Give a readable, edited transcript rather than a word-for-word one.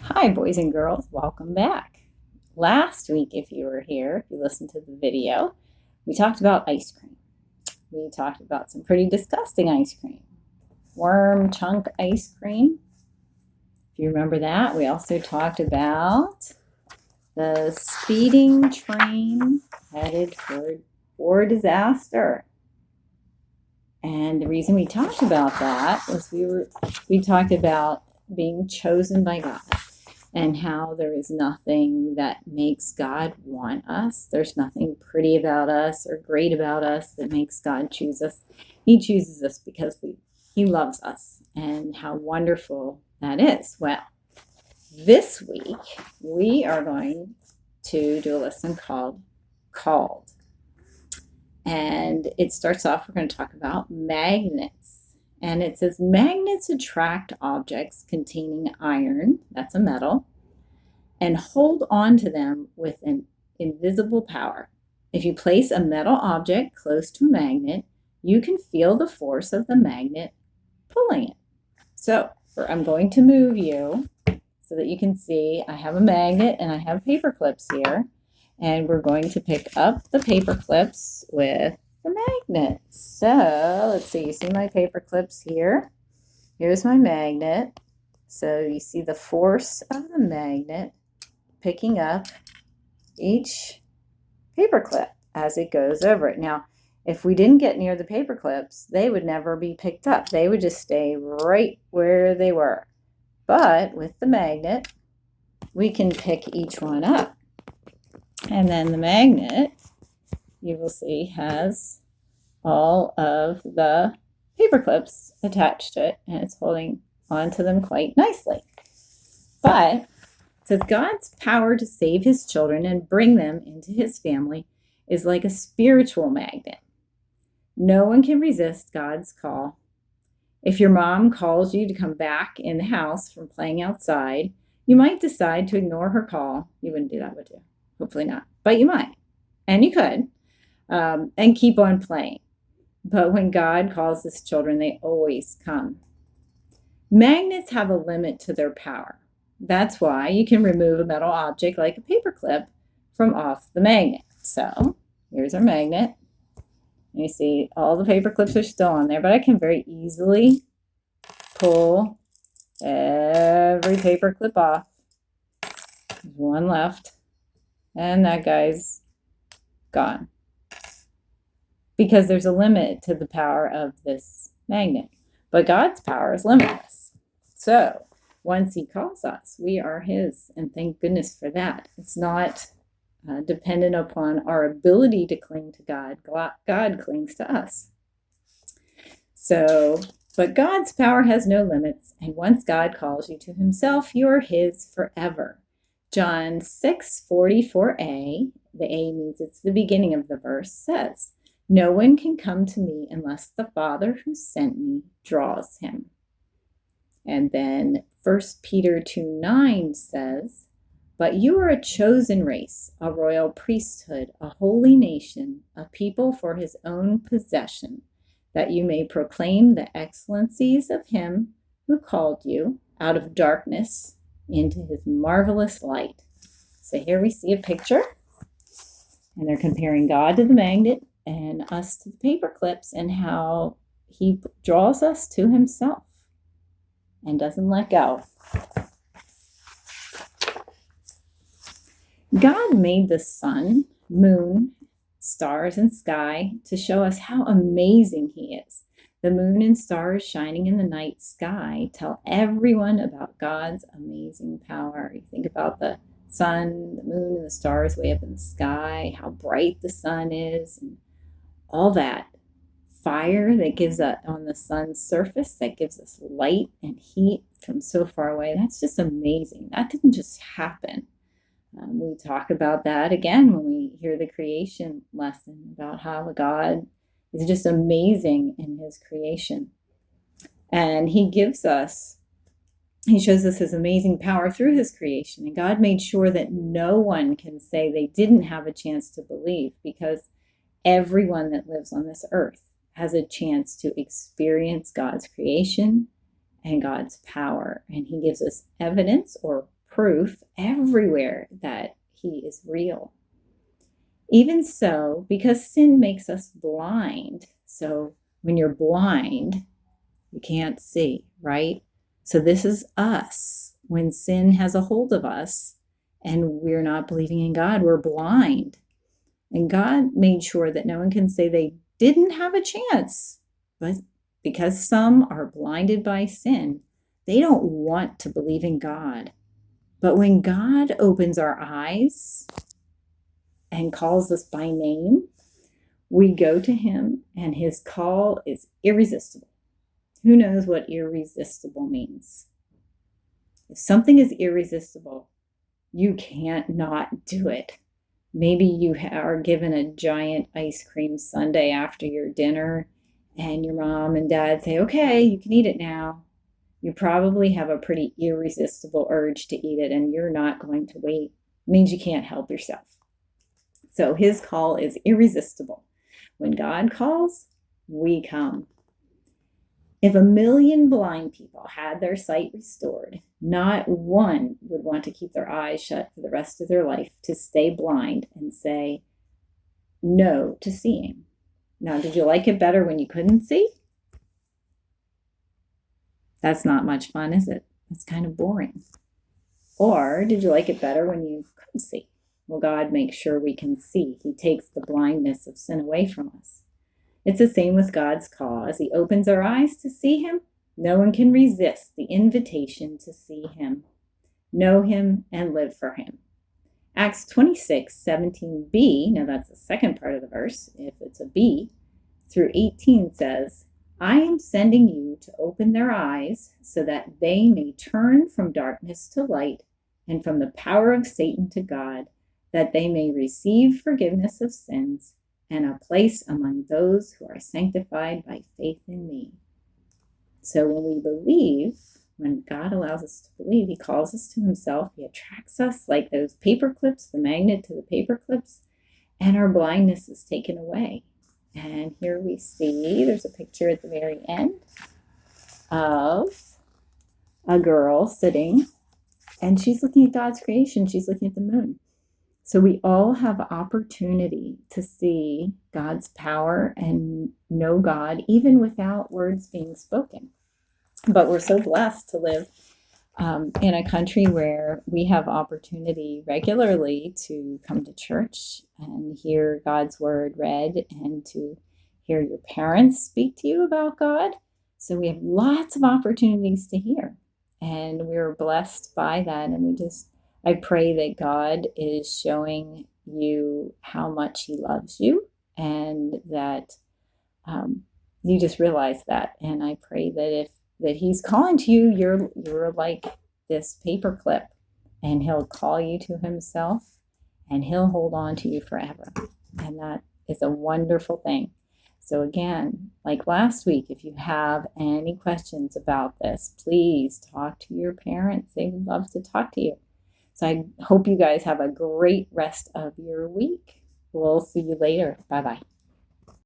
Hi, boys and girls. Welcome back. Last week, if you were here, if you listened to the video, we talked about ice cream. We talked about some pretty disgusting ice cream. Worm chunk ice cream. If you remember that, we also talked about the speeding train headed for disaster. And the reason we talked about that was we talked about being chosen by God and how there is nothing that makes God want us. There's nothing pretty about us or great about us that makes God choose us. He chooses us because He loves us, and how wonderful that is. Well, this week we are going to do a lesson called Called. And it starts off, we're going to talk about magnets. And it says magnets attract objects containing iron, that's a metal, and hold on to them with an invisible power. If you place a metal object close to a magnet, you can feel the force of the magnet pulling it. So I'm going to move you so that you can see I have a magnet and I have paper clips here. And we're going to pick up the paper clips with the magnet. So let's see, you see my paper clips here. Here's my magnet. So you see the force of the magnet picking up each paper clip as it goes over it. Now, if we didn't get near the paper clips, they would never be picked up. They would just stay right where they were. But with the magnet, we can pick each one up. And then the magnet, you will see, has all of the paper clips attached to it, and it's holding onto them quite nicely. But it says God's power to save his children and bring them into his family is like a spiritual magnet. No one can resist God's call. If your mom calls you to come back in the house from playing outside, you might decide to ignore her call. You wouldn't do that, would you? Hopefully not, but you might, and you could, and keep on playing. But when God calls his children, they always come. Magnets have a limit to their power. That's why you can remove a metal object like a paper clip from off the magnet. So here's our magnet. You see all the paper clips are still on there, but I can very easily pull every paper clip off. There's one left. And that guy's gone. Because there's a limit to the power of this magnet. But God's power is limitless. So once he calls us, we are his. And thank goodness for that. It's not dependent upon our ability to cling to God. God clings to us. So, but God's power has no limits. And once God calls you to himself, you're his forever. John 6:44a, the A means it's the beginning of the verse, says, "No one can come to me unless the Father who sent me draws him." And then 1 Peter 2:9 says, "But you are a chosen race, a royal priesthood, a holy nation, a people for his own possession, that you may proclaim the excellencies of him who called you out of darkness into his marvelous light." So here we see a picture, and they're comparing God to the magnet and us to the paper clips, and how he draws us to himself and doesn't let go. God made the sun, moon, stars, and sky to show us how amazing he is. The moon and stars shining in the night sky tell everyone about God's amazing power. You think about the sun, the moon, and the stars way up in the sky, how bright the sun is, and all that fire that gives up on the sun's surface, that gives us light and heat from so far away. That's just amazing. That didn't just happen. We talk about that again when we hear the creation lesson about how God is just amazing in his creation. And he shows us his amazing power through his creation. And God made sure that no one can say they didn't have a chance to believe, because everyone that lives on this earth has a chance to experience God's creation and God's power. And he gives us evidence or proof everywhere that he is real. Even so, because sin makes us blind. So when you're blind, you can't see, right? So this is us. When sin has a hold of us and we're not believing in God, we're blind. And God made sure that no one can say they didn't have a chance. But because some are blinded by sin, they don't want to believe in God. But when God opens our eyes and calls us by name, we go to him, and his call is irresistible. Who knows what irresistible means? If something is irresistible, you can't not do it. Maybe you are given a giant ice cream sundae after your dinner, and your mom and dad say, okay, you can eat it now. You probably have a pretty irresistible urge to eat it, and you're not going to wait. It means you can't help yourself. So his call is irresistible. When God calls, we come. If 1 million blind people had their sight restored, not one would want to keep their eyes shut for the rest of their life, to stay blind and say no to seeing. Now, did you like it better when you couldn't see? That's not much fun, is it? That's kind of boring. Or did you like it better when you could see? Well, God makes sure we can see. He takes the blindness of sin away from us. It's the same with God's call. As he opens our eyes to see him, no one can resist the invitation to see him, know him, and live for him. Acts 26:17b, now that's the second part of the verse, if it's a B, through 18 says, I am sending you to open their eyes so that they may turn from darkness to light and from the power of Satan to God, that they may receive forgiveness of sins and a place among those who are sanctified by faith in me. So when we believe, when God allows us to believe, he calls us to himself. He attracts us like those paper clips, the magnet to the paper clips, and our blindness is taken away. And here we see, there's a picture at the very end of a girl sitting, and she's looking at God's creation. She's looking at the moon. So we all have opportunity to see God's power and know God, even without words being spoken. But we're so blessed to live in a country where we have opportunity regularly to come to church and hear God's word read and to hear your parents speak to you about God. So we have lots of opportunities to hear, and we're blessed by that. And I pray that God is showing you how much he loves you, and that you just realize that. And I pray that he's calling to you. You're like this paper clip, and he'll call you to himself, and he'll hold on to you forever. And that is a wonderful thing. So again, like last week, if you have any questions about this, please talk to your parents. They would love to talk to you. So I hope you guys have a great rest of your week. We'll see you later. Bye-bye.